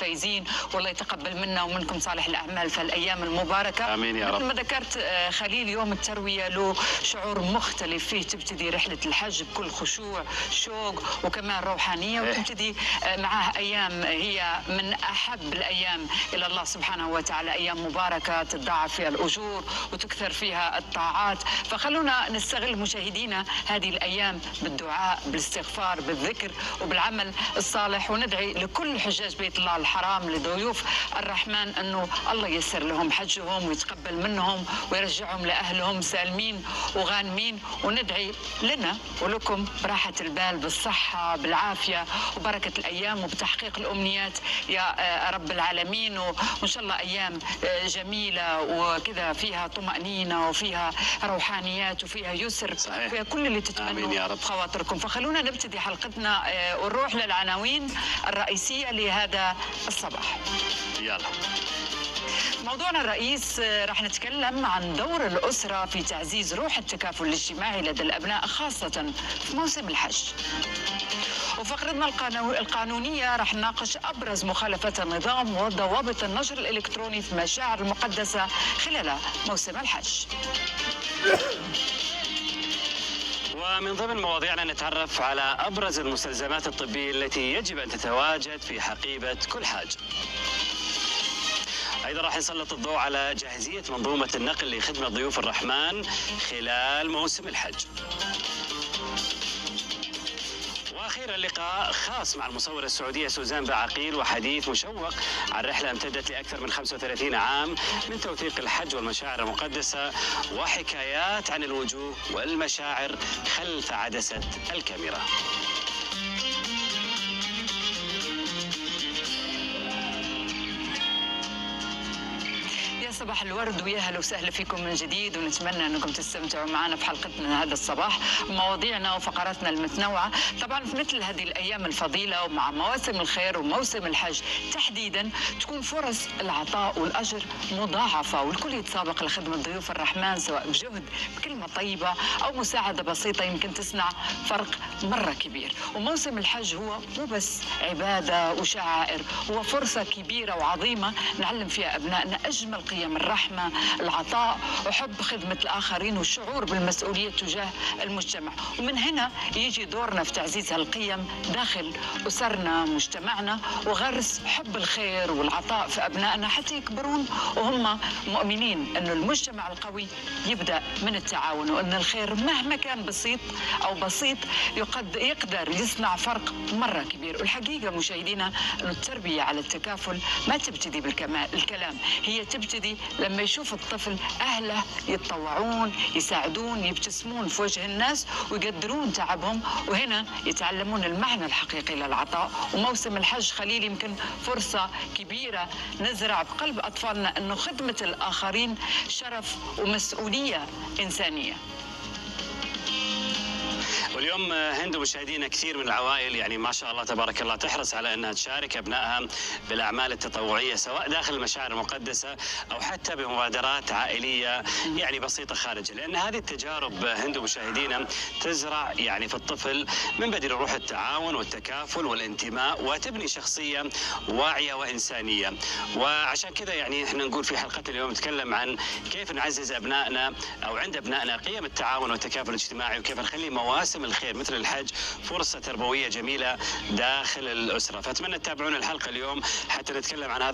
الفايزين، والله يتقبل منا ومنكم صالح الأعمال في الأيام المباركة. آمين يا رب. مثل ما ذكرت خليل، يوم التروية له شعور مختلف فيه، تبتدي رحلة الحج بكل خشوع شوق وكمان روحانية، وتبتدي معاه أيام هي من أحب الأيام إلى الله سبحانه وتعالى، أيام مباركة تضاعف فيها الأجور وتكثر فيها الطاعات. فخلونا نستغل مشاهدينا هذه الأيام بالدعاء، بالاستغفار، بالذكر وبالعمل الصالح، وندعي لكل حجاج بيت الله الحرام، لضيوف الرحمن، أنه الله ييسر لهم حجهم ويتقبل منهم ويرجعهم لأهلهم سالمين وغانمين. وندعي لنا ولكم براحة البال، بالصحة، بالعافية وبركة الأيام وبتحقيق الأمنيات يا رب العالمين. وإن شاء الله أيام جميلة وكذا فيها طمأنينة وفيها روحانيات وفيها يسر، وفيها كل اللي تتمنوا بخواطركم. فخلونا نبتدي حلقتنا ونروح للعناوين الرئيسية لهذا الصباح. يلا. موضوعنا الرئيس رح نتكلم عن دور الأسرة في تعزيز روح التكافل الاجتماعي لدى الأبناء، خاصة في موسم الحج. وفقرتنا القانونية رح نناقش أبرز مخالفات النظام وضوابط النشر الإلكتروني في مشاعر المقدسة خلال موسم الحج. ومن ضمن مواضيعنا نتعرف على أبرز المستلزمات الطبية التي يجب أن تتواجد في حقيبة كل حاج. أيضا راح نسلط الضوء على جاهزية منظومة النقل لخدمة ضيوف الرحمن خلال موسم الحج. وأخيرا لقاء خاص مع المصورة السعودية سوزان بعقيل، وحديث مشوق عن رحلة امتدت لأكثر من 35 عام من توثيق الحج والمشاعر المقدسة، وحكايات عن الوجوه والمشاعر خلف عدسة الكاميرا. صباح الورد ويا هلا وسهلا فيكم من جديد، ونتمنى انكم تستمتعوا معنا في حلقتنا هذا الصباح، مواضيعنا وفقراتنا المتنوعه. طبعا في مثل هذه الايام الفضيله ومع مواسم الخير وموسم الحج تحديدا تكون فرص العطاء والاجر مضاعفه، والكل يتسابق لخدمه ضيوف الرحمن، سواء بجهد، بكلمه طيبه او مساعده بسيطه يمكن تصنع فرق مره كبير. وموسم الحج هو مو بس عباده وشعائر، هو فرصه كبيره وعظيمه نعلم فيها ابنائنا اجمل قيم الرحمة، العطاء، وحب خدمة الآخرين، والشعور بالمسؤولية تجاه المجتمع. ومن هنا يجي دورنا في تعزيز هالقيم داخل أسرنا، مجتمعنا، وغرس حب الخير والعطاء في أبنائنا حتى يكبرون وهم مؤمنين أن المجتمع القوي يبدأ من التعاون، وأن الخير مهما كان بسيط أو بسيط يقدر يصنع فرق مرة كبير. والحقيقة مشاهدينا أن التربية على التكافل ما تبتدي بالكلام، هي تبتدي لما يشوف الطفل أهله يتطوعون، يساعدون، يبتسمون في وجه الناس ويقدرون تعبهم، وهنا يتعلمون المعنى الحقيقي للعطاء. وموسم الحج خليل يمكن فرصة كبيرة نزرع بقلب أطفالنا أنه خدمة الآخرين شرف ومسؤولية إنسانية. واليوم هند مشاهدينا كثير من العوائل يعني ما شاء الله تبارك الله تحرص على انها تشارك ابنائها بالاعمال التطوعيه، سواء داخل المشاعر المقدسه او حتى بمبادرات عائليه يعني بسيطه خارجها، لان هذه التجارب هند مشاهدينا تزرع يعني في الطفل من بدري روح التعاون والتكافل والانتماء، وتبني شخصيه واعيه وانسانيه. وعشان كذا يعني احنا نقول في حلقه اليوم نتكلم عن كيف نعزز ابنائنا او عند ابنائنا قيم التعاون والتكافل الاجتماعي، وكيف نخلي مواسم الخير مثل الحج فرصة تربوية جميلة داخل الأسرة. فأتمنى تتابعون الحلقة اليوم حتى نتكلم عن هذا